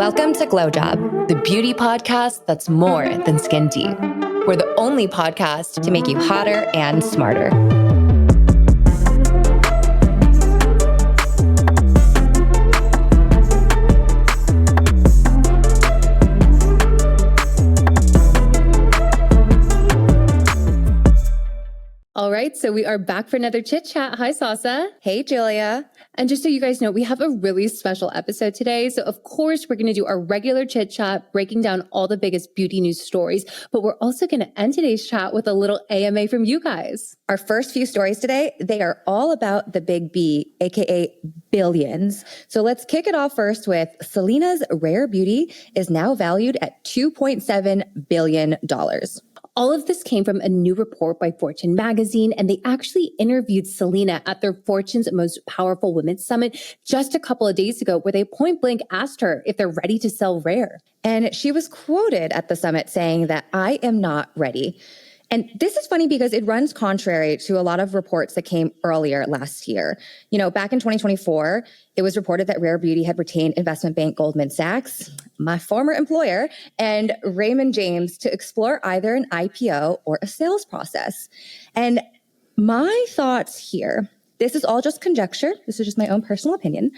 Welcome to GlowJob, the beauty podcast that's more than skin deep. We're the only podcast to make you hotter and smarter. All right, so we are back for another chit chat. Hi, Sasa. Hey, Julia. And just so you guys know, we have a really special episode today. So of course, we're going to do our regular chit chat, breaking down all the biggest beauty news stories. But we're also going to end today's chat with a little AMA from you guys. Our first few stories today, they are all about the big B, aka billions. So let's kick it off first with Selena's rare beauty is now valued at $2.7 billion. All of this came from a new report by Fortune magazine, and they actually interviewed Selena at their Fortune's Most Powerful Women Summit just a couple of days ago, where they point blank asked her if they're ready to sell rare. And she was quoted at the summit saying that I am not ready. And this is funny because it runs contrary to a lot of reports that came earlier last year. You know, back in 2024, it was reported that Rare Beauty had retained investment bank Goldman Sachs, my former employer, and Raymond James to explore either an IPO or a sales process. And my thoughts here, this is all just conjecture. This is just my own personal opinion.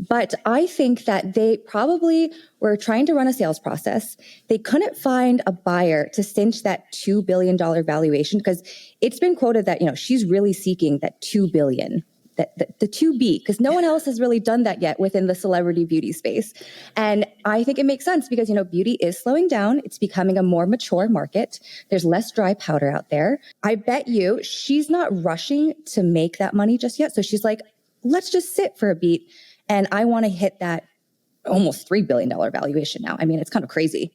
But I think that they probably were trying to run a sales process. They couldn't find a buyer to cinch that $2 billion valuation because it's been quoted that, you know, she's really seeking that $2 billion, the 2B, because no one else has really done that yet within the celebrity beauty space. And I think it makes sense because, you know, beauty is slowing down. It's becoming a more mature market. There's less dry powder out there. I bet you she's not rushing to make that money just yet. So she's like, let's just sit for a beat. And I want to hit that almost $3 billion valuation now. I mean, it's kind of crazy.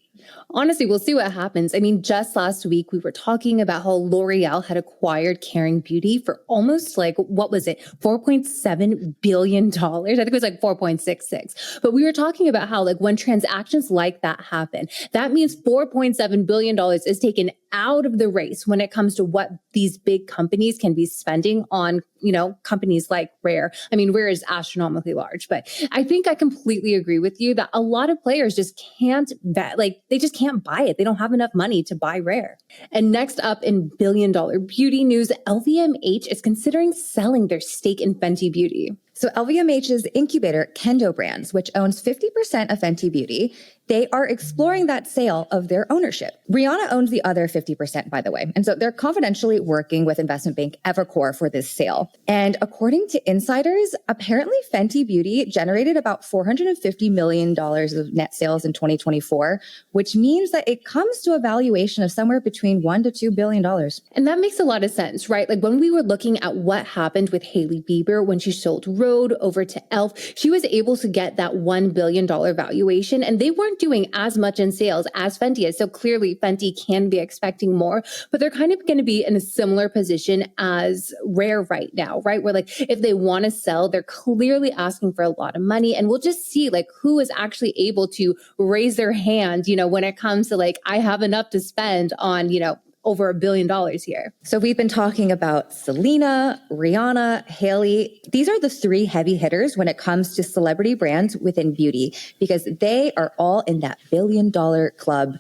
Honestly, we'll see what happens. I mean, just last week, we were talking about how L'Oreal had acquired Caring Beauty for almost like, what was it? $4.7 billion. I think it was like 4.66. But we were talking about how like when transactions like that happen, that means $4.7 billion is taken out of the race when it comes to what these big companies can be spending on, you know, companies like Rare. I mean, Rare is astronomically large, but I think I completely agree with you that a lot of players just can't bet, like they just can't buy it. They don't have enough money to buy Rare. And next up in billion-dollar beauty news, LVMH is considering selling their stake in Fenty Beauty. So LVMH's incubator, Kendo Brands, which owns 50% of Fenty Beauty, they are exploring that sale of their ownership. Rihanna owns the other 50%, by the way. And so they're confidentially working with investment bank Evercore for this sale. And according to insiders, apparently Fenty Beauty generated about $450 million of net sales in 2024, which means that it comes to a valuation of somewhere between $1 to $2 billion. And that makes a lot of sense, right? Like when we were looking at what happened with Hailey Bieber when she sold Rhode over to e.l.f., she was able to get that $1 billion valuation, and they weren't doing as much in sales as Fenty is. So clearly Fenty can be expecting more, but they're kind of going to be in a similar position as Rare right now, right? Where like if they want to sell, they're clearly asking for a lot of money, and we'll just see like who is actually able to raise their hand, you know, when it comes to like, I have enough to spend on, you know, over $1 billion here. So we've been talking about Selena, Rihanna, Hailey. These are the three heavy hitters when it comes to celebrity brands within beauty, because they are all in that $1 billion club.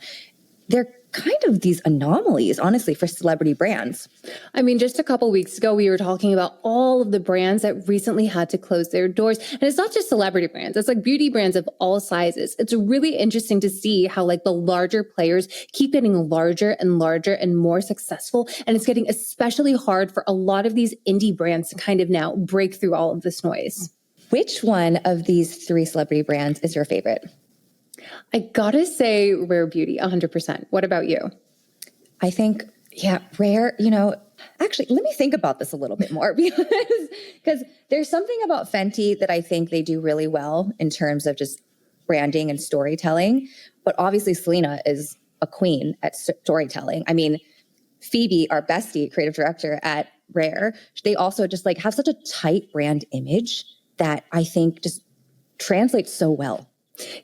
They're kind of these anomalies, honestly, for celebrity brands. I mean, just a couple weeks ago, we were talking about all of the brands that recently had to close their doors. And it's not just celebrity brands. It's like beauty brands of all sizes. It's really interesting to see how like the larger players keep getting larger and larger and more successful. And it's getting especially hard for a lot of these indie brands to kind of now break through all of this noise. Which one of these three celebrity brands is your favorite? I gotta say Rare Beauty, 100%. What about you? I think, yeah, Rare, you know, actually, let me think about this a little bit more because there's something about Fenty that I think they do really well in terms of just branding and storytelling. But obviously, Selena is a queen at storytelling. I mean, Phoebe, our bestie, creative director at Rare, they also just like have such a tight brand image that I think just translates so well.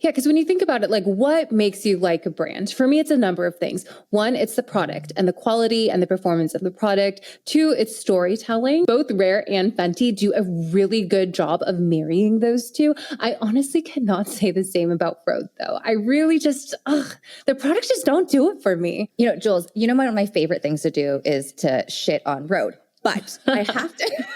Yeah, because when you think about it, like what makes you like a brand? For me, it's a number of things. One, it's the product and the quality and the performance of the product. Two, it's storytelling. Both Rare and Fenty do a really good job of marrying those two. I honestly cannot say the same about Rhode, though. I really just, the products just don't do it for me. You know, Jules, you know, one of my favorite things to do is to shit on Rhode. But I have to,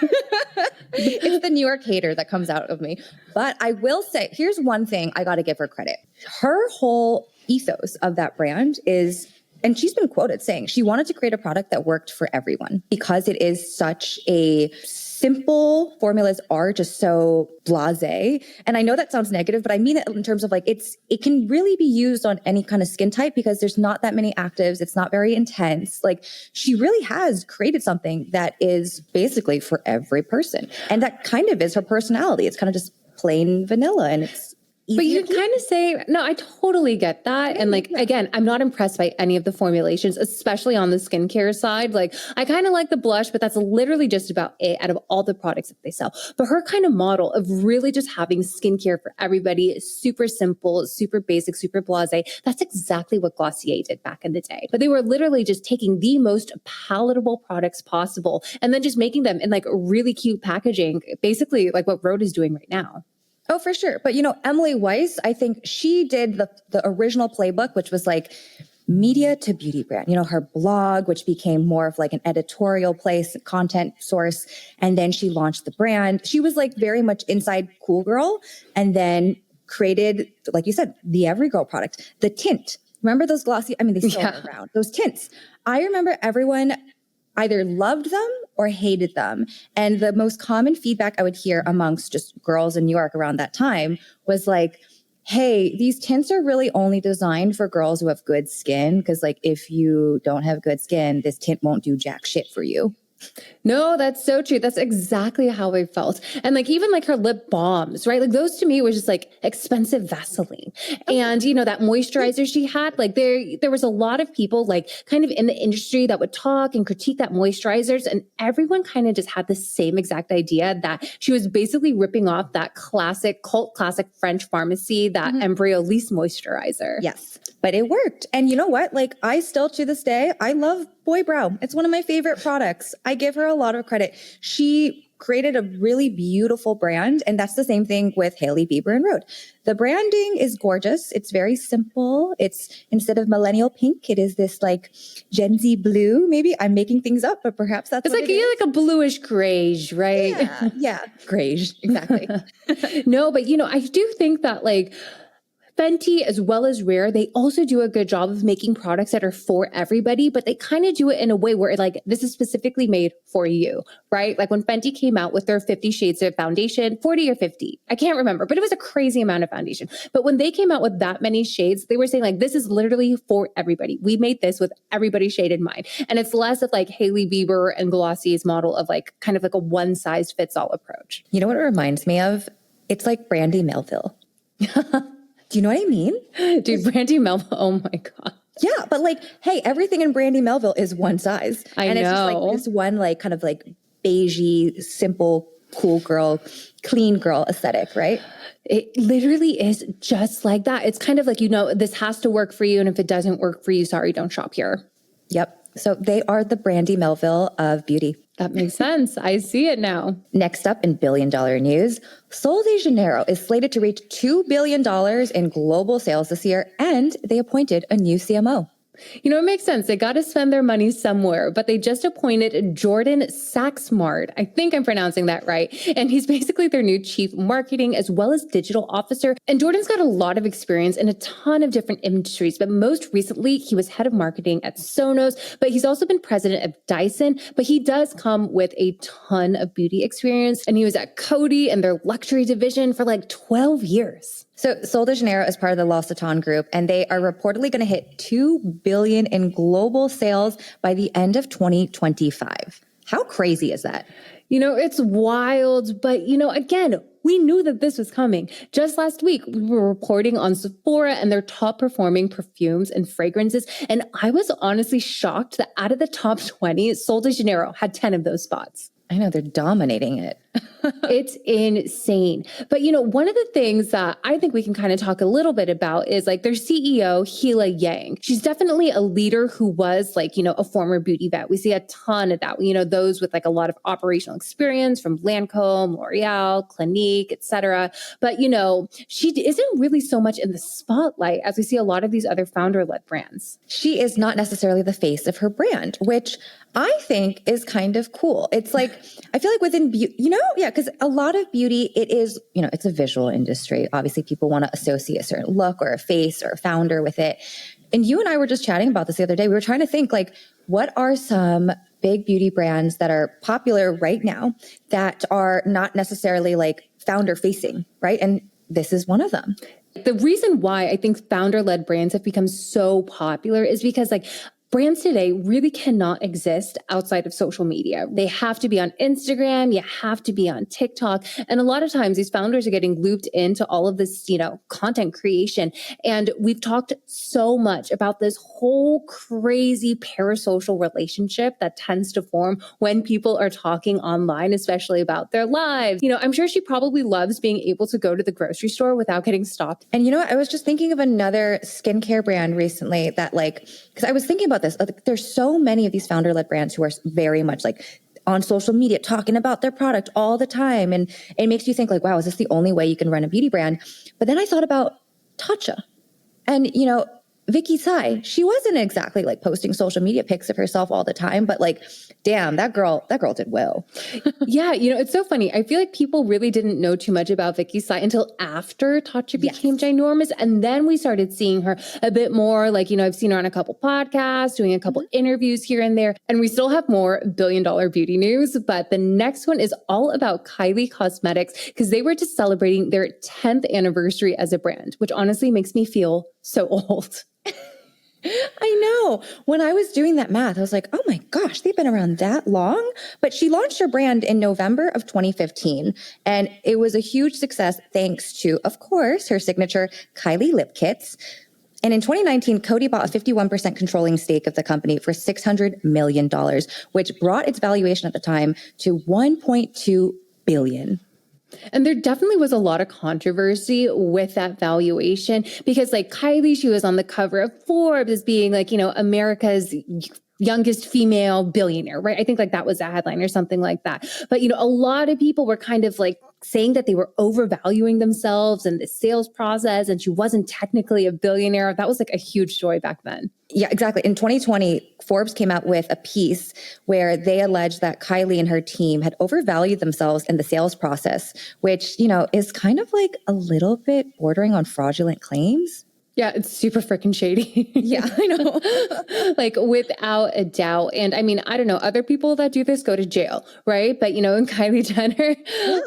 it's the New York hater that comes out of me. But I will say, here's one thing I got to give her credit. Her whole ethos of that brand is, and she's been quoted saying she wanted to create a product that worked for everyone because it is such a simple formulas are just so blasé. And I know that sounds negative, but I mean it in terms of like, it can really be used on any kind of skin type because there's not that many actives. It's not very intense. Like she really has created something that is basically for every person. And that kind of is her personality. It's kind of just plain vanilla and it's but you can kind of say, no, I totally get that. And like, again, I'm not impressed by any of the formulations, especially on the skincare side. Like I kind of like the blush, but that's literally just about it out of all the products that they sell. But her kind of model of really just having skincare for everybody is super simple, super basic, super blasé. That's exactly what Glossier did back in the day. But they were literally just taking the most palatable products possible and then just making them in like really cute packaging, basically like what Rhode is doing right now. Oh, for sure. But, you know, Emily Weiss, I think she did the original playbook, which was like media to beauty brand, you know, her blog, which became more of like an editorial place, content source. And then she launched the brand. She was like very much inside Cool Girl and then created, like you said, the Every Girl product, the tint. Remember those glossy? I mean, they still are around. Those tints. I remember everyone either loved them or hated them. And the most common feedback I would hear amongst just girls in New York around that time was like, hey, these tints are really only designed for girls who have good skin. Because like, if you don't have good skin, this tint won't do jack shit for you. No, that's so true. That's exactly how I felt. And like, even like her lip balms, right? Like those to me was just like expensive Vaseline. And you know, that moisturizer she had, like there was a lot of people like kind of in the industry that would talk and critique that moisturizers. And everyone kind of just had the same exact idea that she was basically ripping off that classic, cult classic French pharmacy, that Embryolisse moisturizer. Yes, but it worked. And you know what? Like I still to this day, I love Boy Brow. It's one of my favorite products. I give her a lot of credit. She created a really beautiful brand. And that's the same thing with Hailey Bieber and Rhode. The branding is gorgeous. It's very simple. It's instead of millennial pink, it is this like Gen Z blue. Maybe I'm making things up, but perhaps that's it's like, like a bluish grayish, right? Yeah, grayish. Exactly. No, but you know, I do think that like Fenty as well as Rare, they also do a good job of making products that are for everybody, but they kind of do it in a way where like, this is specifically made for you, right? Like when Fenty came out with their 50 shades of foundation, 40 or 50, I can't remember, but it was a crazy amount of foundation. But when they came out with that many shades, they were saying like, this is literally for everybody. We made this with everybody's shade in mind. And it's less of like Hailey Bieber and Glossier's model of like, kind of like a one size fits all approach. You know what it reminds me of? It's like Brandy Melville. Do you know what I mean? Dude, Brandy Melville, oh my God. Yeah, but like, hey, everything in Brandy Melville is one size. I know. It's just like this one like kind of like beigey, simple, cool girl, clean girl aesthetic, right? It literally is just like that. It's kind of like, you know, this has to work for you. And if it doesn't work for you, sorry, don't shop here. Yep. So they are the Brandy Melville of beauty. That makes sense. I see it now. Next up in billion-dollar news, Sol de Janeiro is slated to reach $2 billion in global sales this year, and they appointed a new CMO. You know, it makes sense. They got to spend their money somewhere, but they just appointed Jordan Saxmart. I think I'm pronouncing that right. And he's basically their new chief marketing as well as digital officer. And Jordan's got a lot of experience in a ton of different industries, but most recently he was head of marketing at Sonos, but he's also been president of Dyson, but he does come with a ton of beauty experience. And he was at Coty and their luxury division for like 12 years. So Sol de Janeiro is part of the L'Occitane group, and they are reportedly going to hit $2 billion in global sales by the end of 2025. How crazy is that? You know, it's wild, but you know, again, we knew that this was coming. Just last week, we were reporting on Sephora and their top performing perfumes and fragrances. And I was honestly shocked that out of the top 20, Sol de Janeiro had 10 of those spots. I know, they're dominating it. It's insane. But, one of the things that I think we can kind of talk a little bit about is like their CEO, Hila Yang. She's definitely a leader who was like, a former beauty vet. We see a ton of that, those with like a lot of operational experience from Lancome, L'Oreal, Clinique, etc. But, she isn't really so much in the spotlight as we see a lot of these other founder-led brands. She is not necessarily the face of her brand, which I think is kind of cool. It's like, I feel like within beauty, because a lot of beauty, it is, it's a visual industry. Obviously, people want to associate a certain look or a face or a founder with it. And you and I were just chatting about this the other day. We were trying to think like, what are some big beauty brands that are popular right now that are not necessarily like founder facing, right? And this is one of them. The reason why I think founder-led brands have become so popular is because like brands today really cannot exist outside of social media. They have to be on Instagram. You have to be on TikTok. And a lot of times these founders are getting looped into all of this, content creation. And we've talked so much about this whole crazy parasocial relationship that tends to form when people are talking online, especially about their lives. I'm sure she probably loves being able to go to the grocery store without getting stopped. And I was just thinking of another skincare brand recently that because I was thinking about this. There's so many of these founder-led brands who are very much like on social media talking about their product all the time. And it makes you think like, wow, is this the only way you can run a beauty brand? But then I thought about Tatcha. And, Vicky Tsai, she wasn't exactly like posting social media pics of herself all the time, but like, damn, that girl did well. Yeah, it's so funny. I feel like people really didn't know too much about Vicky Tsai until after Tatcha became ginormous. And then we started seeing her a bit more. Like, I've seen her on a couple podcasts, doing a couple interviews here and there. And we still have more billion-dollar beauty news. But the next one is all about Kylie Cosmetics because they were just celebrating their 10th anniversary as a brand, which honestly makes me feel so old. I know. When I was doing that math, I was like, oh my gosh, they've been around that long. But she launched her brand in November of 2015. And it was a huge success thanks to, of course, her signature Kylie lip kits. And in 2019, Coty bought a 51% controlling stake of the company for $600 million, which brought its valuation at the time to $1.2 billion. And there definitely was a lot of controversy with that valuation because like Kylie, she was on the cover of Forbes as being like, America's youngest female billionaire, right? I think like that was a headline or something like that. But, a lot of people were kind of like saying that they were overvaluing themselves and the sales process and she wasn't technically a billionaire. That was like a huge story back then. Yeah, exactly. In 2020, Forbes came out with a piece where they alleged that Kylie and her team had overvalued themselves in the sales process, which, is kind of like a little bit bordering on fraudulent claims. Yeah, it's super freaking shady. Yeah, I know. Like without a doubt. And I mean, I don't know, other people that do this go to jail, right? But in Kylie Jenner,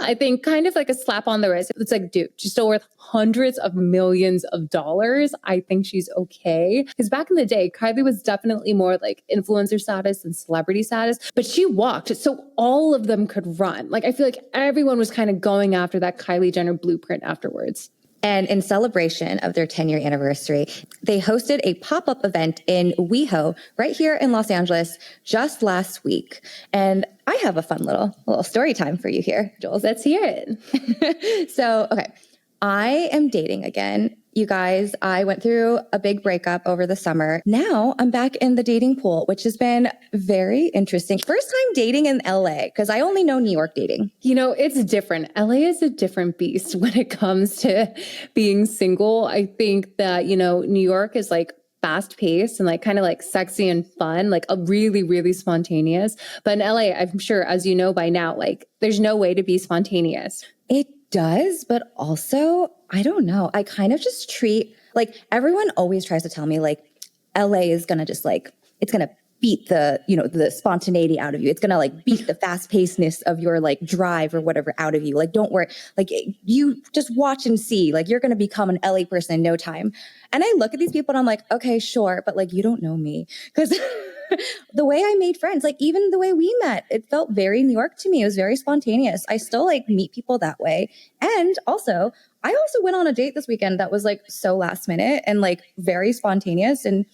I think kind of like a slap on the wrist. It's like, dude, she's still worth hundreds of millions of dollars. I think she's okay. Because back in the day, Kylie was definitely more like influencer status and celebrity status, but she walked so all of them could run. Like I feel like everyone was kind of going after that Kylie Jenner blueprint afterwards. And in celebration of their 10-year anniversary, they hosted a pop-up event in WeHo right here in Los Angeles just last week. And I have a fun little story time for you here, Jules. Let's hear it. So, okay, I am dating again. You guys, I went through a big breakup over the summer. Now I'm back in the dating pool, which has been very interesting. First time dating in LA, because I only know New York dating. It's different. LA is a different beast when it comes to being single. I think that, New York is like fast paced and like kind of like sexy and fun, like a really, really spontaneous. But in LA, I'm sure, as you know by now, like there's no way to be spontaneous. It does, but also, I don't know. I kind of just treat, like everyone always tries to tell me like LA is going to just like, it's going to beat the, the spontaneity out of you. It's going to like beat the fast pacedness of your like drive or whatever out of you. Like, don't worry. Like you just watch and see, like you're going to become an LA person in no time. And I look at these people and I'm like, okay, sure. But like, you don't know me because the way I made friends, like even the way we met, it felt very New York to me. It was very spontaneous. I still like meet people that way. And also, I also went on a date this weekend that was like so last minute and like very spontaneous. And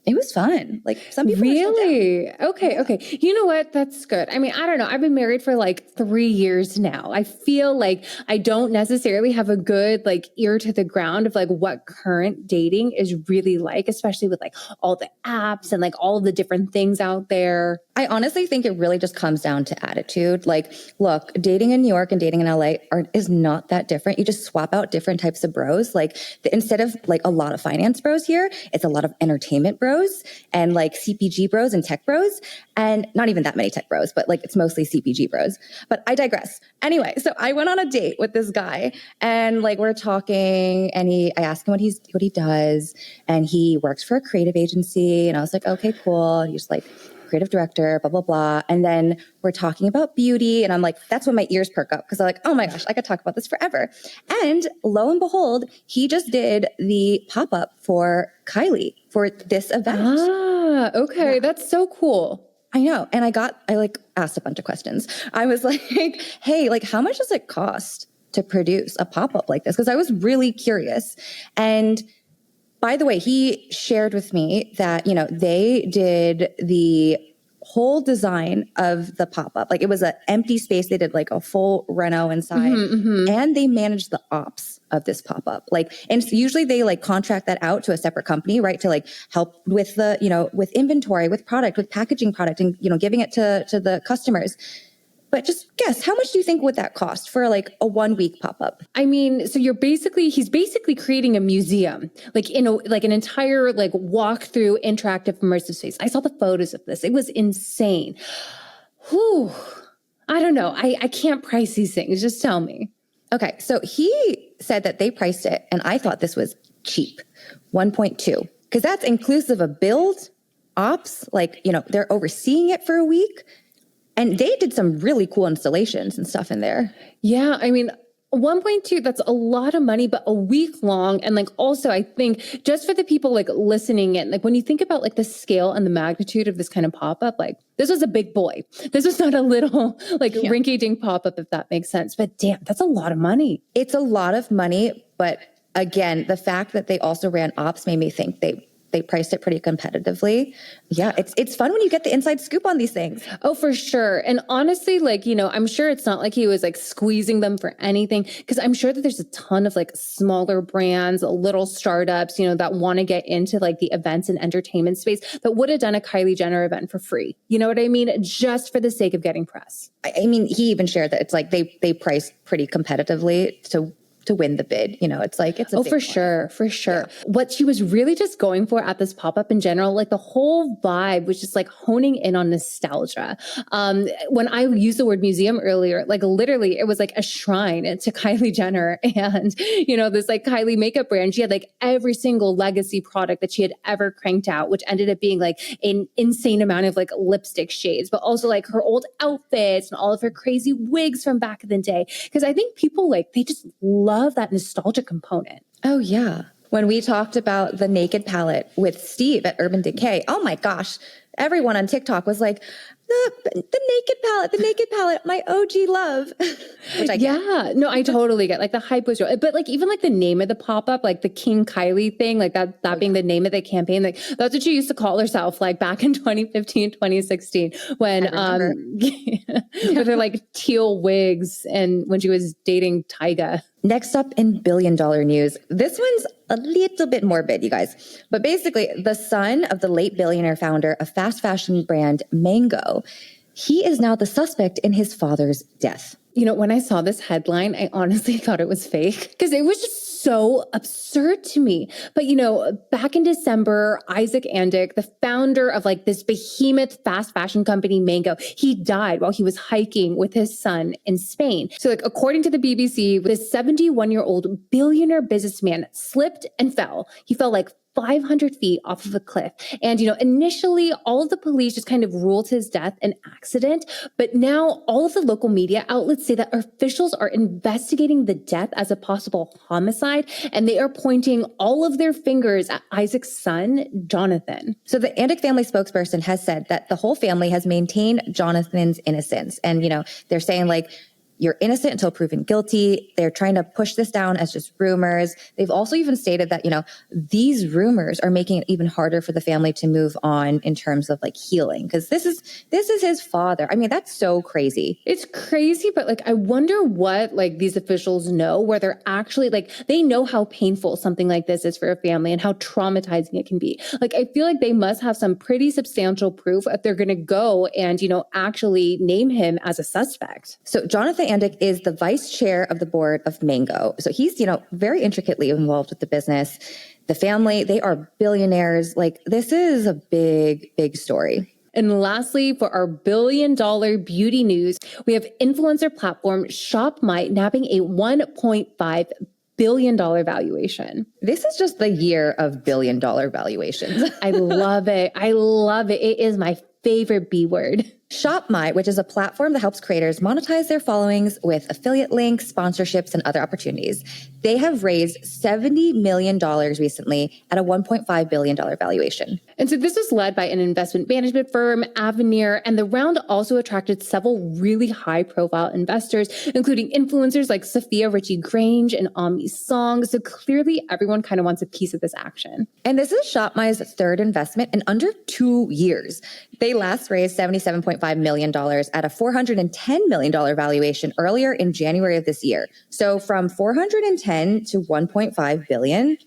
It was fun. Like some people Really? Okay. Okay. You know what? That's good. I mean, I don't know. I've been married for like 3 years now. I feel like I don't necessarily have a good like ear to the ground of like what current dating is really like, especially with like all the apps and like all the different things out there. I honestly think it really just comes down to attitude. Like, look, dating in New York and dating in LA is not that different. You just swap out different types of bros. Like instead of like a lot of finance bros here, it's a lot of entertainment bros and like CPG bros and tech bros. And not even that many tech bros, but like it's mostly CPG bros. But I digress. Anyway, so I went on a date with this guy and like we're talking and I asked him what he does. And he works for a creative agency. And I was like, okay, cool. He's like, creative director, blah, blah, blah. And then we're talking about beauty. And I'm like, that's when my ears perk up because I'm like, oh my gosh, I could talk about this forever. And lo and behold, he just did the pop-up for Kylie for this event. Ah, okay. Yeah. That's so cool. I know. And I like asked a bunch of questions. I was like, hey, like how much does it cost to produce a pop-up like this? Because I was really curious. And by the way, he shared with me that, they did the whole design of the pop-up. Like it was an empty space. They did like a full reno inside and they managed the ops of this pop-up. Like, and usually they like contract that out to a separate company, right? To like help with the, with inventory, with product, with packaging product and, giving it to the customers. But just guess, how much do you think would that cost for like a 1 week pop-up? I mean, so he's basically creating a museum, like like an entire like walk-through interactive immersive space. I saw the photos of this. It was insane. Whew. I don't know. I can't price these things. Just tell me. Okay. So he said that they priced it and I thought this was cheap. 1.2, because that's inclusive of build, ops, like, they're overseeing it for a week. And they did some really cool installations and stuff in there. Yeah, I mean, 1.2, that's a lot of money, but a week long. And like, also, I think just for the people like listening in, like when you think about like the scale and the magnitude of this kind of pop-up, like this was a big boy. This was not a little like rinky-dink pop-up, if that makes sense. But damn, that's a lot of money. It's a lot of money. But again, the fact that they also ran ops made me think they priced it pretty competitively. Yeah, it's fun when you get the inside scoop on these things. Oh, for sure. And honestly, like, I'm sure it's not like he was like squeezing them for anything, because I'm sure that there's a ton of like smaller brands, little startups, that want to get into like the events and entertainment space that would have done a Kylie Jenner event for free. You know what I mean? Just for the sake of getting press. I mean, he even shared that it's like they priced pretty competitively to win the bid. It's like, it's a big for sure. Yeah. What she was really just going for at this pop-up in general, like the whole vibe was just like honing in on nostalgia. When I used the word museum earlier, like literally it was like a shrine to Kylie Jenner and, this like Kylie makeup brand. She had like every single legacy product that she had ever cranked out, which ended up being like an insane amount of like lipstick shades, but also like her old outfits and all of her crazy wigs from back in the day. Because I think people like, they just love that nostalgia component. Oh, yeah. When we talked about the naked palette with Steve at Urban Decay, oh my gosh, everyone on TikTok was like, the naked palette, my OG love. Which I get. Yeah, no, I totally get. Like the hype was real. But like even like the name of the pop-up, like the King Kylie thing, like that being the name of the campaign, like that's what she used to call herself like back in 2015, 2016 when with her like teal wigs and when she was dating Tyga. Next up in billion-dollar news, this one's a little bit morbid, you guys. But basically, the son of the late billionaire founder of fast fashion brand Mango, he is now the suspect in his father's death. When I saw this headline, I honestly thought it was fake because it was just so absurd to me. But, back in December, Isaac Andick, the founder of like this behemoth fast fashion company, Mango, he died while he was hiking with his son in Spain. So like, according to the BBC, this 71-year-old billionaire businessman slipped and fell. He fell like 500 feet off of a cliff. And, initially all of the police just kind of ruled his death an accident. But now all of the local media outlets say that officials are investigating the death as a possible homicide. And they are pointing all of their fingers at Isaac's son, Jonathan. So the Andick family spokesperson has said that the whole family has maintained Jonathan's innocence. And, they're saying like, you're innocent until proven guilty. They're trying to push this down as just rumors. They've also even stated that, these rumors are making it even harder for the family to move on in terms of like healing. Cause this is his father. I mean, that's so crazy. It's crazy, but like, I wonder what like these officials know where they're actually like, they know how painful something like this is for a family and how traumatizing it can be. Like, I feel like they must have some pretty substantial proof if they're going to go and, actually name him as a suspect. So Jonathan Andick is the vice chair of the board of Mango. So he's, very intricately involved with the business. The family, they are billionaires. Like, this is a big, big story. And lastly, for our billion-dollar beauty news, we have influencer platform ShopMy nabbing a $1.5 billion valuation. This is just the year of billion-dollar valuations. I love it. I love it. It is my favorite B word. ShopMy, which is a platform that helps creators monetize their followings with affiliate links, sponsorships, and other opportunities. They have raised $70 million recently at a $1.5 billion valuation. And so this was led by an investment management firm, Avenir, and the round also attracted several really high-profile investors, including influencers like Sophia Richie-Grange and Ami Song. So clearly everyone kind of wants a piece of this action. And this is ShopMy's third investment in under 2 years. They last raised $77.5 million at a $410 million valuation earlier in January of this year. So from 410 to 1.5 billion,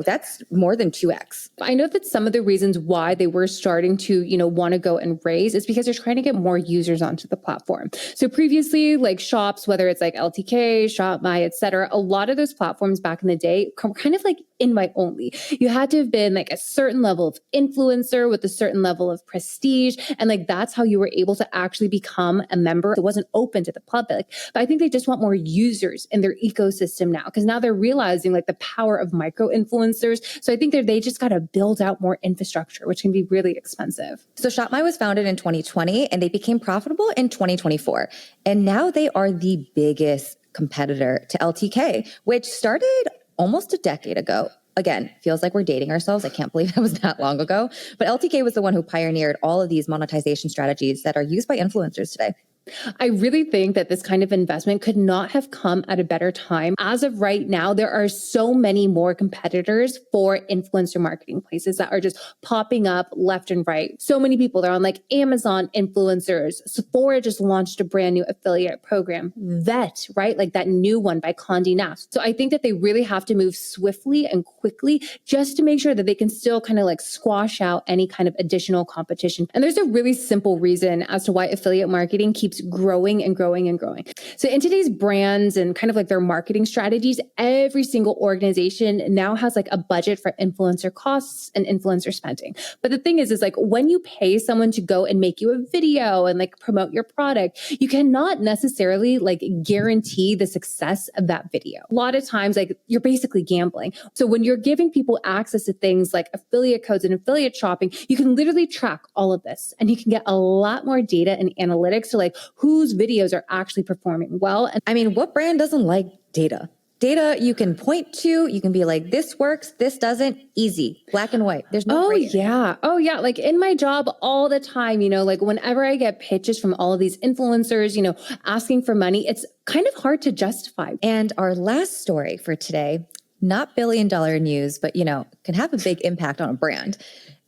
that's more than 2x. I know that some of the reasons why they were starting to, want to go and raise is because they're trying to get more users onto the platform. So previously, like shops, whether it's like LTK, ShopMy, et cetera, a lot of those platforms back in the day were kind of like invite only. You had to have been like a certain level of influencer with a certain level of prestige. And like, that's how you were able to actually become a member. It wasn't open to the public, but I think they just want more users in their ecosystem now, because now they're realizing like the power of micro influencers. So I think they just got to build out more infrastructure, which can be really expensive. So ShopMy was founded in 2020 and they became profitable in 2024. And now they are the biggest competitor to LTK, which started almost a decade ago. Again, feels like we're dating ourselves. I can't believe that was that long ago. But LTK was the one who pioneered all of these monetization strategies that are used by influencers today. I really think that this kind of investment could not have come at a better time. As of right now, there are so many more competitors for influencer marketing places that are just popping up left and right. So many people, they're on like Amazon influencers. Sephora just launched a brand new affiliate program. Vet, right? Like that new one by Condé Nast. So I think that they really have to move swiftly and quickly just to make sure that they can still kind of like squash out any kind of additional competition. And there's a really simple reason as to why affiliate marketing keeps growing and growing and growing. So in today's brands and kind of like their marketing strategies, every single organization now has like a budget for influencer costs and influencer spending. But the thing is like when you pay someone to go and make you a video and like promote your product, you cannot necessarily like guarantee the success of that video. A lot of times, like you're basically gambling. So when you're giving people access to things like affiliate codes and affiliate shopping, you can literally track all of this and you can get a lot more data and analytics to like whose videos are actually performing well. And I mean, what brand doesn't like data? Data you can point to, you can be like, this works, this doesn't, easy, black and white. There's no gray area. Oh yeah. Like in my job all the time, like whenever I get pitches from all of these influencers, asking for money, it's kind of hard to justify. And our last story for today, not billion-dollar news, but can have a big impact on a brand.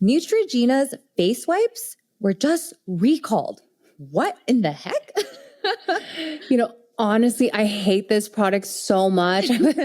Neutrogena's face wipes were just recalled. What in the heck? Honestly, I hate this product so much. It's not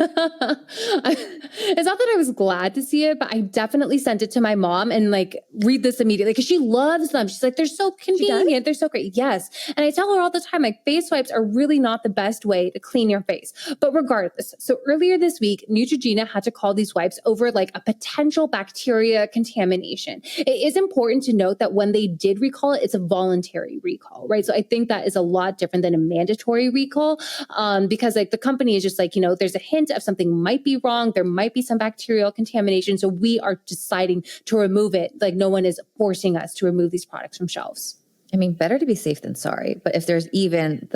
that I was glad to see it, but I definitely sent it to my mom and like read this immediately because she loves them. She's like, they're so convenient. They're so great. Yes. And I tell her all the time, like face wipes are really not the best way to clean your face. But regardless, so earlier this week, Neutrogena had to call these wipes over like a potential bacteria contamination. It is important to note that when they did recall it, it's a voluntary recall, right? So I think that is a lot different than a mandatory recall. Because like the company is just like, there's a hint of something might be wrong. There might be some bacterial contamination. So we are deciding to remove it. Like no one is forcing us to remove these products from shelves. I mean, better to be safe than sorry. But if there's even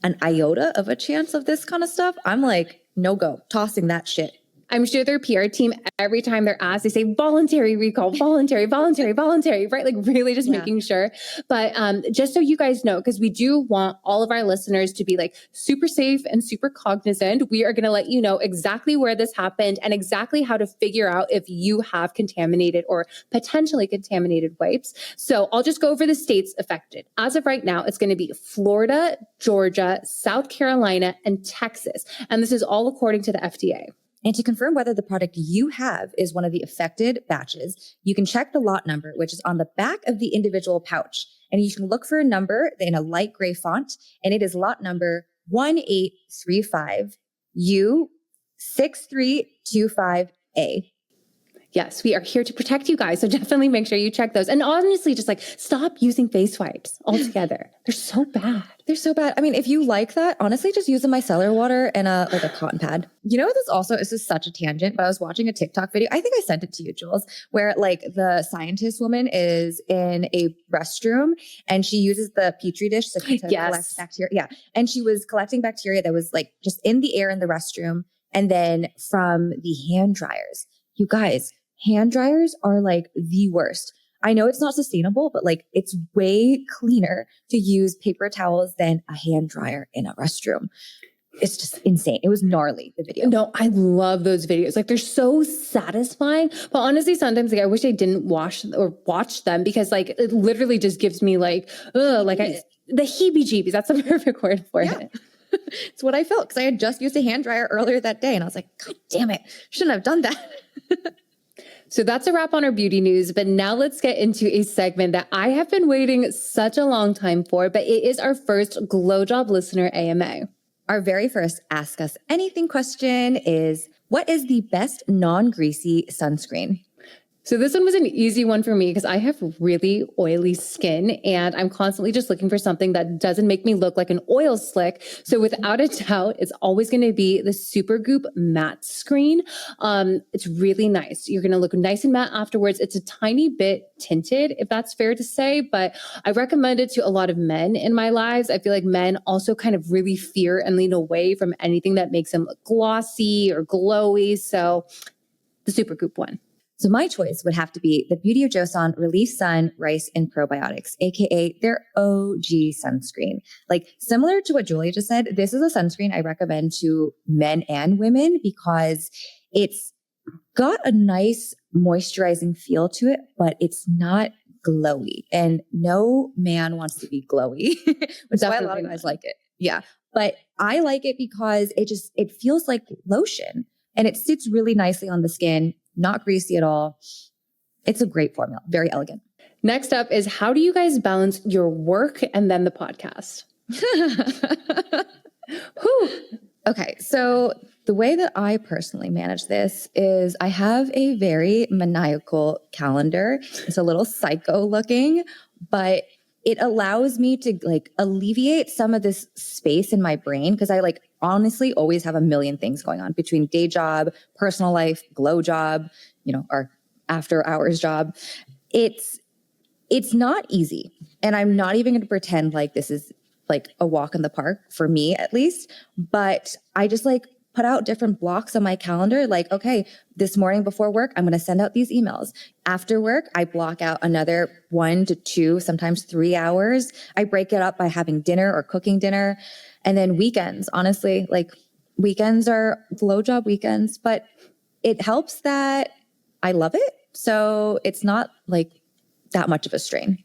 an iota of a chance of this kind of stuff, I'm like, no go, tossing that shit. I'm sure their PR team, every time they're asked, they say voluntary recall, voluntary, right? Like really just making sure. But just so you guys know, because we do want all of our listeners to be like super safe and super cognizant, we are going to let you know exactly where this happened and exactly how to figure out if you have contaminated or potentially contaminated wipes. So I'll just go over the states affected. As of right now, it's going to be Florida, Georgia, South Carolina, and Texas. And this is all according to the FDA. And to confirm whether the product you have is one of the affected batches, you can check the lot number, which is on the back of the individual pouch. And you can look for a number in a light gray font, and it is lot number 1835U6325A. Yes, we are here to protect you guys. So definitely make sure you check those. And honestly, just like stop using face wipes altogether. They're so bad. They're so bad. I mean, if you like that, honestly, just use a micellar water and a cotton pad. You know, this is such a tangent, but I was watching a TikTok video. I think I sent it to you, Jules, where like the scientist woman is in a restroom and she uses the Petri dish to collect bacteria. Yeah. And she was collecting bacteria that was like just in the air in the restroom. And then from the hand dryers, you guys, hand dryers are like the worst. I know it's not sustainable, but like it's way cleaner to use paper towels than a hand dryer in a restroom. It's just insane. It was gnarly, the video. No, I love those videos. Like they're so satisfying. But honestly, sometimes like I wish I didn't watch them because like it literally just gives me like, the heebie-jeebies. That's the perfect word for it. It's what I felt because I had just used a hand dryer earlier that day and I was like, God damn it, shouldn't have done that. So that's a wrap on our beauty news. But now let's get into a segment that I have been waiting such a long time for, but it is our first GlowJob listener AMA. Our very first Ask Us Anything question is, what is the best non-greasy sunscreen? So this one was an easy one for me because I have really oily skin and I'm constantly just looking for something that doesn't make me look like an oil slick. So without a doubt, it's always going to be the Supergoop matte screen. It's really nice. You're going to look nice and matte afterwards. It's a tiny bit tinted, if that's fair to say, but I recommend it to a lot of men in my lives. I feel like men also kind of really fear and lean away from anything that makes them look glossy or glowy. So the Supergoop one. So my choice would have to be the Beauty of Joseon Relief Sun Rice and Probiotics, aka their OG sunscreen. Like similar to what Julia just said, this is a sunscreen I recommend to men and women because it's got a nice moisturizing feel to it, but it's not glowy. And no man wants to be glowy, which is why a lot of guys like it. Yeah. But I like it because it feels like lotion and it sits really nicely on the skin. Not greasy at all. It's a great formula. Very elegant. Next up is, how do you guys balance your work and then the podcast? Okay. So the way that I personally manage this is I have a very maniacal calendar. It's a little psycho looking, but it allows me to like alleviate some of this space in my brain because I like honestly always have a million things going on between day job, personal life, glow job, our after hours job. It's not easy. And I'm not even going to pretend like this is like a walk in the park for me at least, but I just like put out different blocks on my calendar. Like, okay, this morning before work, I'm going to send out these emails. After work, I block out another 1 to 2, sometimes 3 hours. I break it up by having dinner or cooking dinner. And then weekends, honestly, like weekends are GlowJob weekends, but it helps that I love it. So it's not like that much of a strain,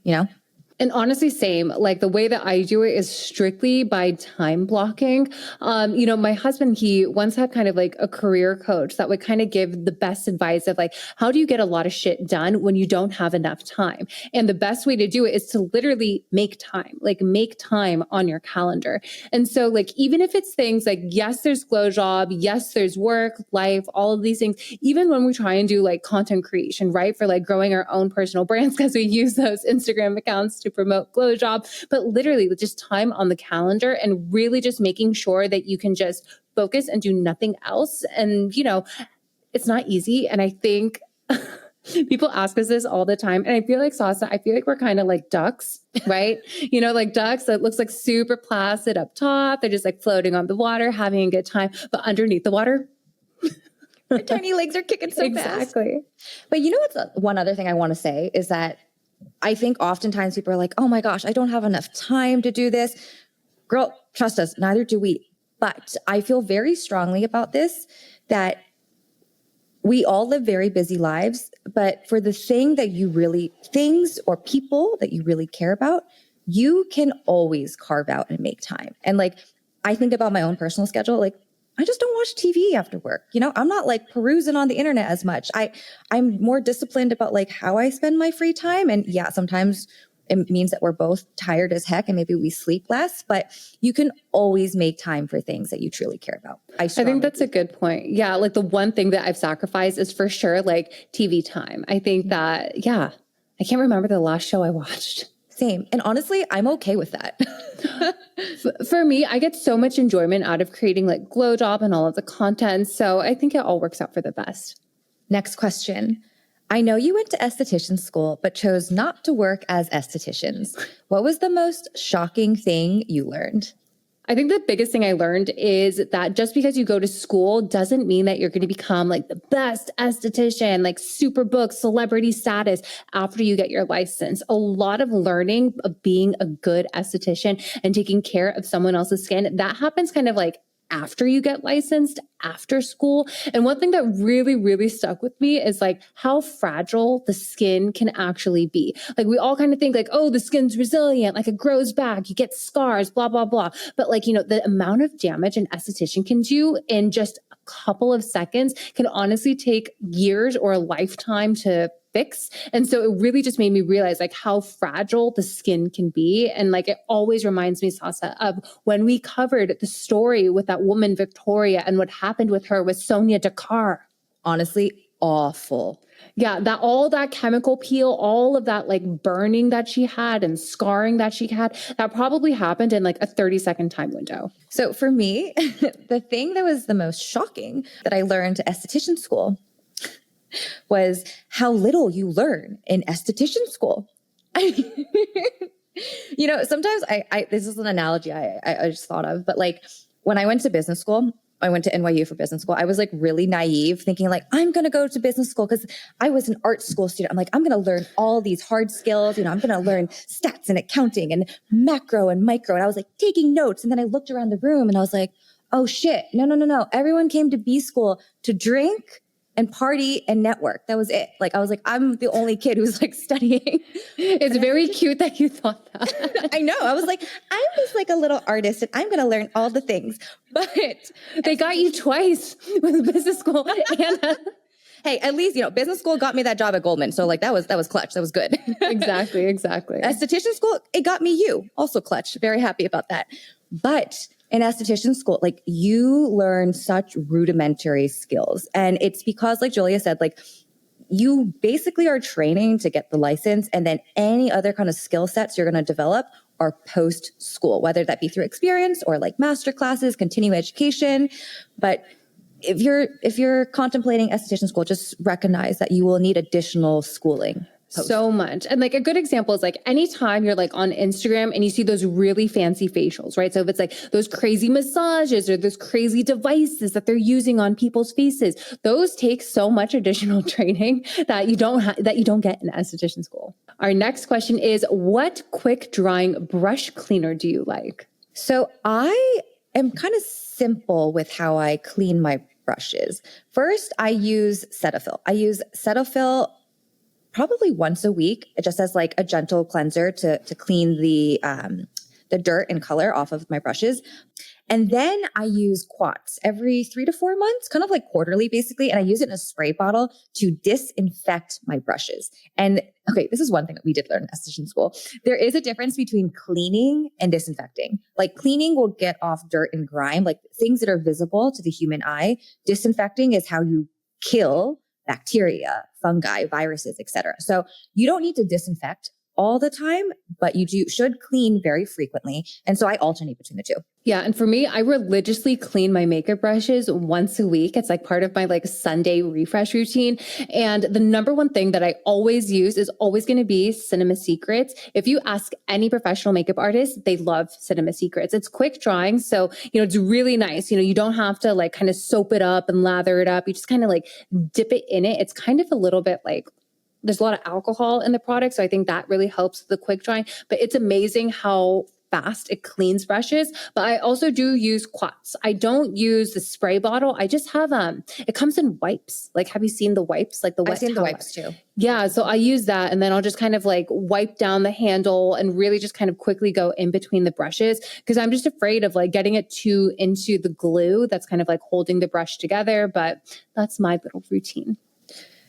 And honestly, same. Like the way that I do it is strictly by time blocking. My husband, he once had kind of like a career coach that would kind of give the best advice of like, how do you get a lot of shit done when you don't have enough time? And the best way to do it is to literally make time on your calendar. And so like, even if it's things like, yes, there's GlowJob, yes, there's work, life, all of these things, even when we try and do like content creation, right? For like growing our own personal brands, because we use those Instagram accounts to promote GlowJob, but literally with just time on the calendar and really just making sure that you can just focus and do nothing else. And, it's not easy. And I think people ask us this all the time. And I feel like we're kind of like ducks, right? Like ducks that looks like super placid up top. They're just like floating on the water, having a good time, but underneath the water, Our tiny legs are kicking so fast. Exactly. But you know what's one other thing I want to say is that I think oftentimes people are like, oh my gosh, I don't have enough time to do this. Girl, trust us, neither do we. But I feel very strongly about this, that we all live very busy lives, but for the things or people that you really care about, you can always carve out and make time. And like, I think about my own personal schedule, like I just don't watch TV after work. You know, I'm not like perusing on the internet as much. I'm more disciplined about like how I spend my free time. And yeah, sometimes it means that we're both tired as heck and maybe we sleep less, but you can always make time for things that you truly care about. I think that's a good point. Yeah. Like the one thing that I've sacrificed is for sure like TV time. I think that, yeah, I can't remember the last show I watched. Same. And honestly, I'm okay with that. For me, I get so much enjoyment out of creating like GlowJob and all of the content. So I think it all works out for the best. Next question. I know you went to esthetician school, but chose not to work as estheticians. What was the most shocking thing you learned? I think the biggest thing I learned is that just because you go to school doesn't mean that you're going to become like the best esthetician, like super book, celebrity status after you get your license. A lot of learning of being a good esthetician and taking care of someone else's skin, that happens kind of like after you get licensed, after school. And one thing that really, really stuck with me is like how fragile the skin can actually be. Like we all kind of think like, oh, the skin's resilient, like it grows back, you get scars, blah, blah, blah. But like, you know, the amount of damage an esthetician can do in just a couple of seconds can honestly take years or a lifetime to fix. And so it really just made me realize like how fragile the skin can be. And like, it always reminds me, Sasa, of when we covered the story with that woman, Victoria, and what happened with her with Sonia Dakar. Honestly, awful. Yeah, that all that chemical peel, all of that like burning that she had and scarring that she had, that probably happened in like a 30-second time window. So for me, the thing that was the most shocking that I learned at esthetician school was how little you learn in esthetician school. You know, sometimes this is an analogy I just thought of, but like when I went to business school, I went to NYU for business school. I was like really naive thinking like, I'm going to go to business school because I was an art school student. I'm like, I'm going to learn all these hard skills. You know, I'm going to learn stats and accounting and macro and micro. And I was like taking notes. And then I looked around the room and I was like, oh shit, no. Everyone came to B school to drink and party and network. That was it. Like, I was like, I'm the only kid who's like studying. It's very cute that you thought that. I know. I was like, I'm just like a little artist and I'm going to learn all the things. But they got you twice with business school. And hey, at least, you know, business school got me that job at Goldman. So like that was clutch. That was good. Exactly. Esthetician school, it got me you. Also clutch. Very happy about that. But in esthetician school, like you learn such rudimentary skills. And it's because, like Julia said, like you basically are training to get the license. And then any other kind of skill sets you're going to develop are post school, whether that be through experience or like master classes, continuing education. But if you're contemplating esthetician school, just recognize that you will need additional schooling. So much. And like a good example is like anytime you're like on Instagram and you see those really fancy facials, right? So if it's like those crazy massages or those crazy devices that they're using on people's faces, those take so much additional training that you don't get in esthetician school. Our next question is, what quick drying brush cleaner do you like? So I am kind of simple with how I clean my brushes. First, I use Cetaphil. I use Cetaphil probably once a week, just as like a gentle cleanser to clean the dirt and color off of my brushes. And then I use Quartz every 3 to 4 months, kind of like quarterly basically. And I use it in a spray bottle to disinfect my brushes. And okay, this is one thing that we did learn in esthetician school. There is a difference between cleaning and disinfecting. Like cleaning will get off dirt and grime, like things that are visible to the human eye. Disinfecting is how you kill bacteria, fungi, viruses, etc. So you don't need to disinfect all the time, but you should clean very frequently. And so I alternate between the two. Yeah. And for me, I religiously clean my makeup brushes once a week. It's like part of my like Sunday refresh routine. And the number one thing that I always use is always going to be Cinema Secrets. If you ask any professional makeup artist, they love Cinema Secrets. It's quick drying. So, it's really nice. You don't have to like kind of soap it up and lather it up. You just kind of like dip it in it. It's kind of a little bit like, there's a lot of alcohol in the product. So I think that really helps the quick drying, but it's amazing how fast it cleans brushes. But I also do use quats. I don't use the spray bottle. I just have it comes in wipes. Like, have you seen the wipes? Like the wet I've seen the towel wipes too. Yeah, so I use that, and then I'll just kind of like wipe down the handle and really just kind of quickly go in between the brushes, because I'm just afraid of like getting it too into the glue that's kind of like holding the brush together. But that's my little routine.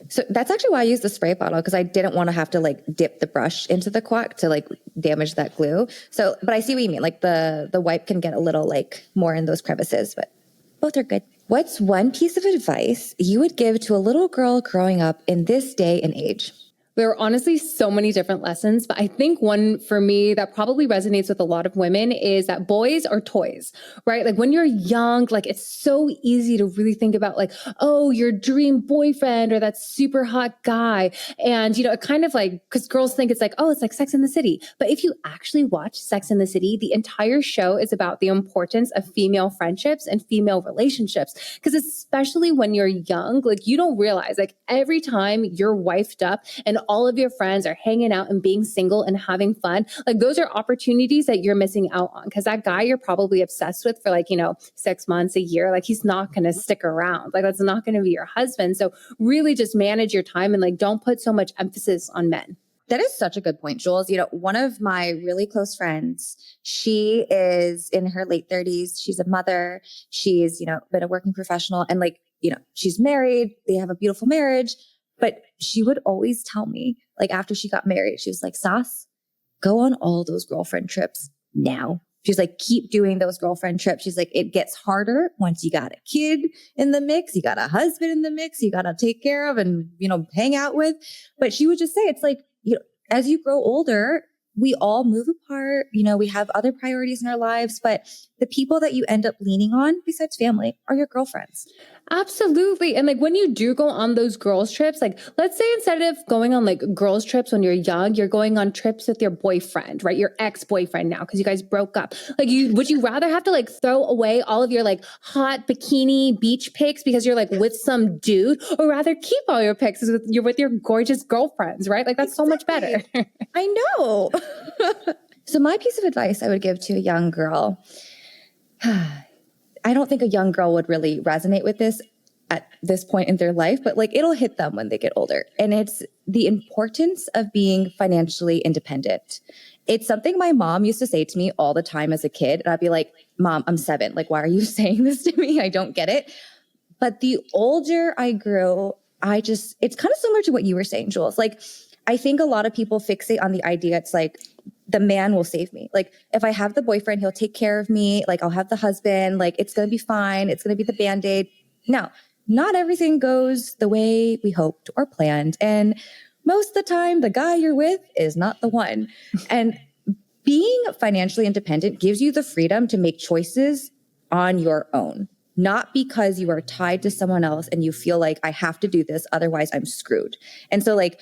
So that's actually why I use the spray bottle, because I didn't want to have to like dip the brush into the quack to like damage that glue. So, but I see what you mean. Like the wipe can get a little like more in those crevices, but both are good. What's one piece of advice you would give to a little girl growing up in this day and age? There are honestly so many different lessons, but I think one for me that probably resonates with a lot of women is that boys are toys, right? Like when you're young, like it's so easy to really think about like, oh, your dream boyfriend or that super hot guy. And, it kind of like, because girls think it's like, oh, it's like Sex in the City. But if you actually watch Sex in the City, the entire show is about the importance of female friendships and female relationships. Because especially when you're young, like you don't realize like every time you're wifed up and all of your friends are hanging out and being single and having fun, like those are opportunities that you're missing out on, because that guy you're probably obsessed with for like 6 months, a year, like he's not going to stick around. Like that's not going to be your husband. So really just manage your time and like don't put so much emphasis on men. That is such a good point, Jules. One of my really close friends, she is in her late 30s. She's a mother. She's, been a working professional, and like, she's married. They have a beautiful marriage. But she would always tell me, like after she got married, she was like, Sas, go on all those girlfriend trips now. She's like, keep doing those girlfriend trips. She's like, it gets harder once you got a kid in the mix, you got a husband in the mix, you got to take care of and, hang out with. But she would just say, it's like, as you grow older, we all move apart. We have other priorities in our lives, but the people that you end up leaning on besides family are your girlfriends. Absolutely. And like when you do go on those girls trips, like let's say instead of going on like girls trips when you're young, you're going on trips with your boyfriend, right? Your ex-boyfriend now, because you guys broke up. Like would you rather have to like throw away all of your like hot bikini beach pics because you're like with some dude, or rather keep all your pics you're with your gorgeous girlfriends, right? Like that's Exactly. So much better. I know. So my piece of advice I would give to a young girl, I don't think a young girl would really resonate with this at this point in their life, but like it'll hit them when they get older. And it's the importance of being financially independent. It's something my mom used to say to me all the time as a kid. And I'd be like, Mom, I'm 7. Like, why are you saying this to me? I don't get it. But the older I grew, it's kind of similar to what you were saying, Jules. Like, I think a lot of people fixate on the idea. It's like, the man will save me. Like if I have the boyfriend, he'll take care of me. Like I'll have the husband, like it's going to be fine. It's going to be the Band-Aid. No, not everything goes the way we hoped or planned. And most of the time the guy you're with is not the one. And being financially independent gives you the freedom to make choices on your own, not because you are tied to someone else and you feel like I have to do this, otherwise I'm screwed. And so like,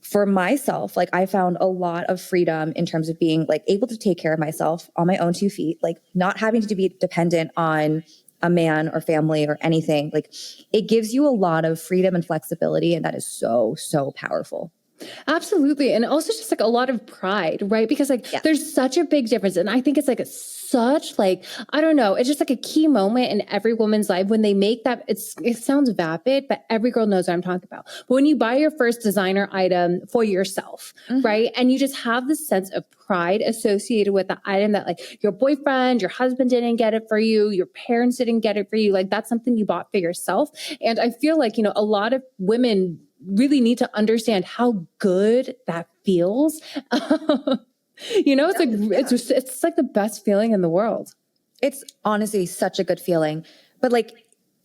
for myself, like I found a lot of freedom in terms of being like able to take care of myself on my own 2 feet, like not having to be dependent on a man or family or anything. Like it gives you a lot of freedom and flexibility. And that is so, so powerful. Absolutely. And also just like a lot of pride, right? Because like there's such a big difference. And I think it's like such like, I don't know, it's just like a key moment in every woman's life when they make that, it sounds vapid, but every girl knows what I'm talking about. But when you buy your first designer item for yourself, right? And you just have this sense of pride associated with the item that like your boyfriend, your husband didn't get it for you, your parents didn't get it for you. Like that's something you bought for yourself. And I feel like, a lot of women really need to understand how good that feels. It's like, it's like the best feeling in the world. It's honestly such a good feeling. But like,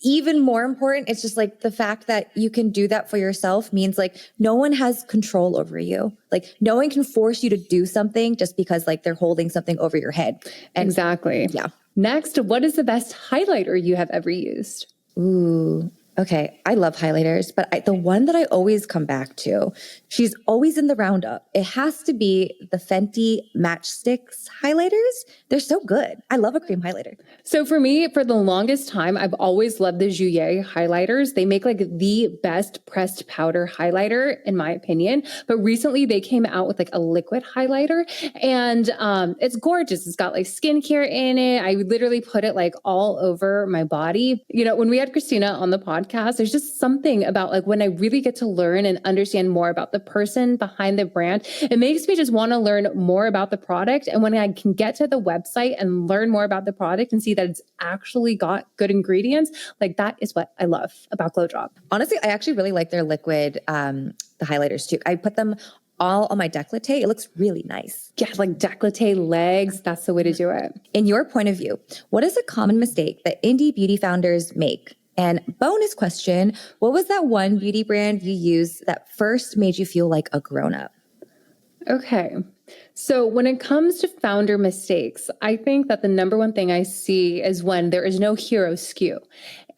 even more important, it's just like the fact that you can do that for yourself means like no one has control over you. Like no one can force you to do something just because like they're holding something over your head. And exactly. yeah. Next, what is the best highlighter you have ever used? Ooh, okay. I love highlighters, but the one that I always come back to, she's always in the roundup. It has to be the Fenty Matchsticks highlighters. They're so good. I love a cream highlighter. So for me, for the longest time, I've always loved the Juillet highlighters. They make like the best pressed powder highlighter, in my opinion. But recently they came out with like a liquid highlighter, and it's gorgeous. It's got like skincare in it. I literally put it like all over my body. You know, when we had Christina on the podcast, there's just something about like when I really get to learn and understand more about the person behind the brand, it makes me just want to learn more about the product. And when I can get to the website and learn more about the product and see that it's actually got good ingredients, like that is what I love about GlowJob. Honestly, I actually really like their liquid, the highlighters too. I put them all on my décolleté. It looks really nice. Yeah, like décolleté legs, that's the way to do it. In your point of view, what is a common mistake that indie beauty founders make? And bonus question, what was that one beauty brand you used that first made you feel like a grown-up? Okay. So when it comes to founder mistakes, I think that the number one thing I see is when there is no hero SKU.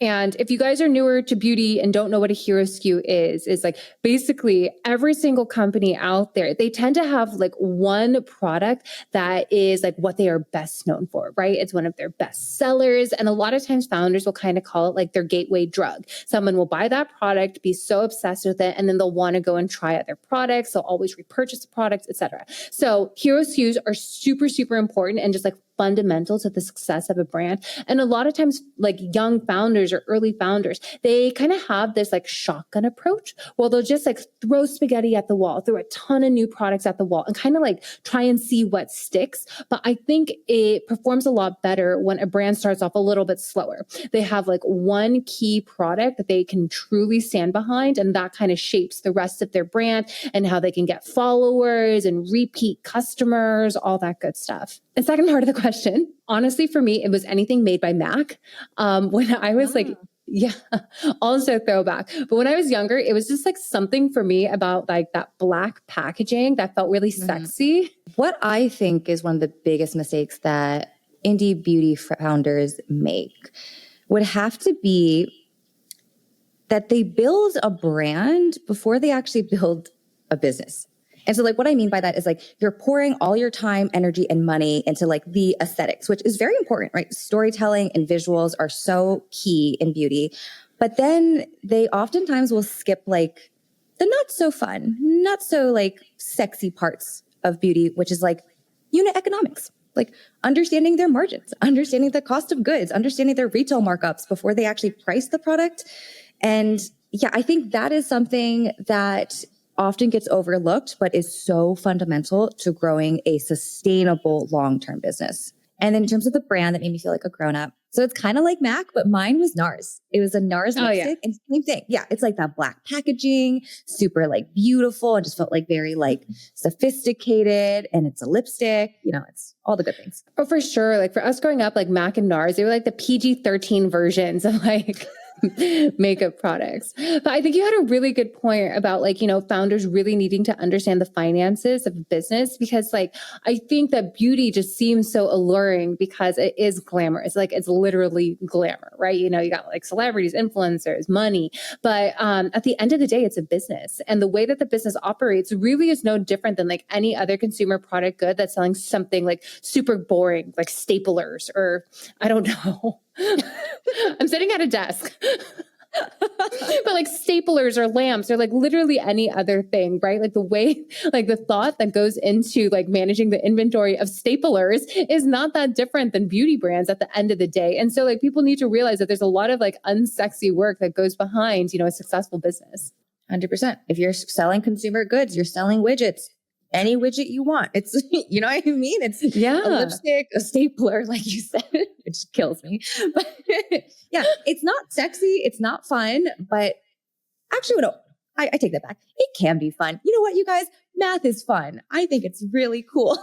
And if you guys are newer to beauty and don't know what a hero SKU is like basically every single company out there, they tend to have like one product that is like what they are best known for, right? It's one of their best sellers. And a lot of times founders will kind of call it like their gateway drug. Someone will buy that product, be so obsessed with it, and then they'll want to go and try other products. They'll always repurchase the products, etc. So hero SKUs are super, super important and just like fundamental to the success of a brand. And a lot of times, like young founders or early founders, they kind of have this like shotgun approach where they'll just like throw spaghetti at the wall, throw a ton of new products at the wall and kind of like try and see what sticks. But I think it performs a lot better when a brand starts off a little bit slower. They have like one key product that they can truly stand behind, and that kind of shapes the rest of their brand and how they can get followers and repeat customers, all that good stuff. The second part of the question, honestly, for me, it was anything made by MAC. When I was like, yeah, also throwback. But when I was younger, it was just like something for me about like that black packaging that felt really sexy. What I think is one of the biggest mistakes that indie beauty founders make would have to be that they build a brand before they actually build a business. And so like what I mean by that is like you're pouring all your time, energy, and money into like the aesthetics, which is very important, right? Storytelling and visuals are so key in beauty. But then they oftentimes will skip like the not so fun, not so like sexy parts of beauty, which is like unit economics, like understanding their margins, understanding the cost of goods, understanding their retail markups before they actually price the product. And yeah, I think that is something that often gets overlooked, but is so fundamental to growing a sustainable long-term business. And in terms of the brand that made me feel like a grown-up, so it's kind of like MAC, but mine was NARS. It was a NARS lipstick, and same thing. Yeah, it's like that black packaging, super like beautiful, and just felt like very like sophisticated. And it's a lipstick, you know, it's all the good things. Oh, for sure. Like for us growing up, like MAC and NARS, they were like the PG-13 versions of like makeup products. But I think you had a really good point about like, you know, founders really needing to understand the finances of a business, because like, I think that beauty just seems so alluring because it is glamour. It's like, it's literally glamour, right? You know, you got like celebrities, influencers, money, but at the end of the day, it's a business. And the way that the business operates really is no different than like any other consumer product good that's selling something like super boring, like staplers, or I don't know. I'm sitting at a desk. But like staplers or lamps or like literally any other thing, right? Like the way, like the thought that goes into like managing the inventory of staplers is not that different than beauty brands at the end of the day. And so like people need to realize that there's a lot of like unsexy work that goes behind, you know, a successful business. 100%. If you're selling consumer goods, you're selling widgets. Any widget you want. It's, you know what I mean? It's a lipstick, a stapler, like you said, which kills me. But yeah, it's not sexy. It's not fun, but actually, no, I take that back. It can be fun. You know what, you guys? Math is fun. I think it's really cool.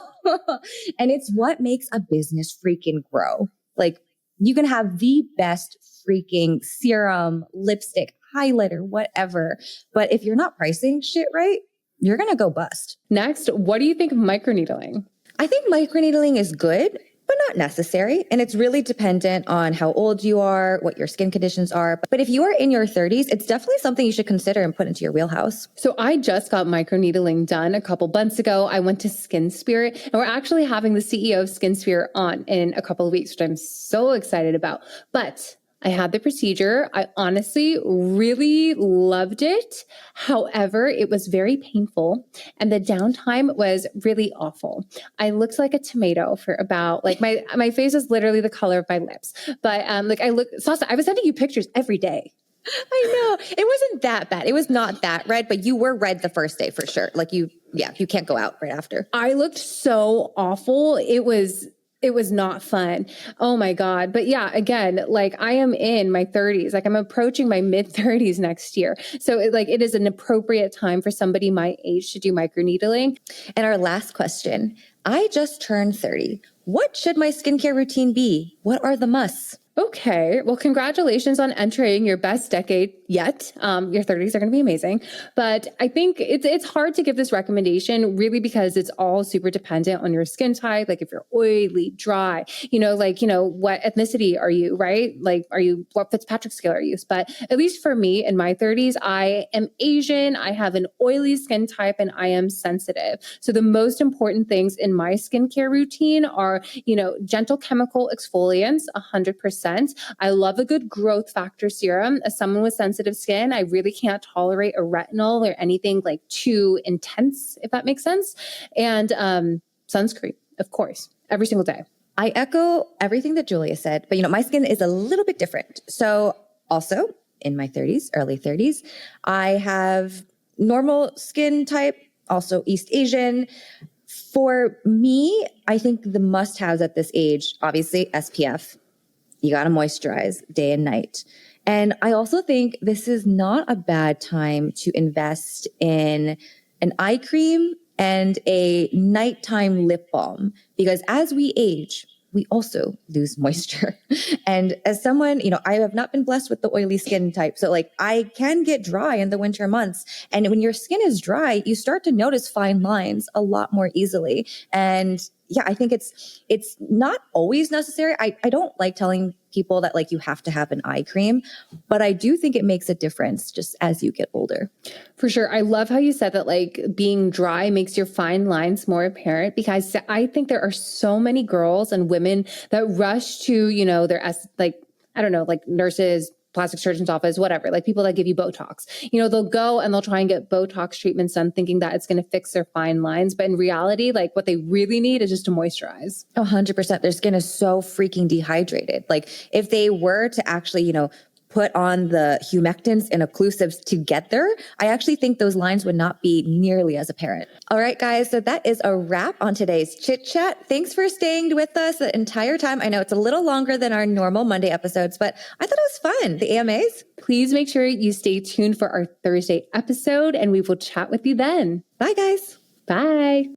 And it's what makes a business freaking grow. Like You can have the best freaking serum, lipstick, highlighter, whatever. But if you're not pricing shit right, you're going to go bust. Next, what do you think of microneedling? I think microneedling is good, but not necessary. And it's really dependent on how old you are, what your skin conditions are. But if you are in your 30s, it's definitely something you should consider and put into your wheelhouse. So I just got microneedling done a couple months ago. I went to Skin Spirit, and we're actually having the CEO of Skin Spirit on in a couple of weeks, which I'm so excited about. But I had the procedure. I honestly really loved it. However, it was very painful and the downtime was really awful. I looked like a tomato for about my face is literally the color of my lips. But I was sending you pictures every day. I know. It wasn't that bad. It was not that red, but you were red the first day for sure. You can't go out right after. I looked so awful. It was not fun. Oh my God. But yeah, again, I am in my 30s, I'm approaching my mid 30s next year. So it is an appropriate time for somebody my age to do microneedling. And our last question, I just turned 30. What should my skincare routine be? What are the musts? Okay. Well, congratulations on entering your best decade yet. Your 30s are going to be amazing. But I think it's hard to give this recommendation really because it's all super dependent on your skin type. If you're oily, dry, what ethnicity are you, right? What Fitzpatrick scale are you? But at least for me in my 30s, I am Asian. I have an oily skin type and I am sensitive. So the most important things in my skincare routine are, gentle chemical exfoliants, 100%. I love a good growth factor serum. As someone with sensitive skin, I really can't tolerate a retinol or anything too intense, if that makes sense. And sunscreen, of course, every single day. I echo everything that Julia said, but my skin is a little bit different. So also in my 30s, early 30s, I have normal skin type, also East Asian. For me, I think the must-haves at this age, obviously SPF. You got to moisturize day and night. And I also think this is not a bad time to invest in an eye cream and a nighttime lip balm, because as we age, we also lose moisture. And as someone, I have not been blessed with the oily skin type. So I can get dry in the winter months. And when your skin is dry, you start to notice fine lines a lot more easily. And yeah, I think it's not always necessary. I don't like telling people that you have to have an eye cream, but I do think it makes a difference just as you get older. For sure. I love how you said that being dry makes your fine lines more apparent, because I think there are so many girls and women that rush to, their nurses, plastic surgeon's office, whatever, people that give you Botox. They'll go and they'll try and get Botox treatments done thinking that it's going to fix their fine lines. But in reality, what they really need is just to moisturize. 100%. Their skin is so freaking dehydrated. If they were to actually, put on the humectants and occlusives together, I actually think those lines would not be nearly as apparent. All right, guys. So that is a wrap on today's Chit Chat. Thanks for staying with us the entire time. I know it's a little longer than our normal Monday episodes, but I thought it was fun. The AMAs. Please make sure you stay tuned for our Thursday episode and we will chat with you then. Bye, guys. Bye.